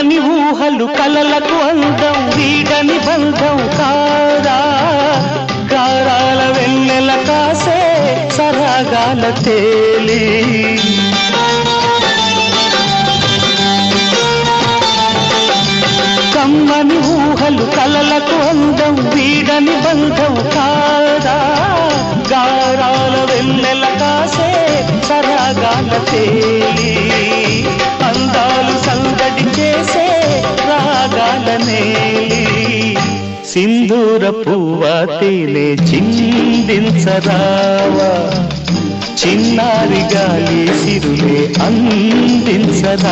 కమ్మని ఊహలు కలలకు అందం వీడని బంధం కాదా గారాల వెన్నెల కాసే సరాగాల తేలి కమ్మని ఊహలు కలలకు అందం వీడని బంధం కాదా గారాల వెన్నెల కాసే సరాగాల తేలి అందాలు సందడి చేసే రాగాల నేలి సింధూర పువ్వా తేనె చిందించరావా చిన్నారి గాలి సిరులే అందించరావా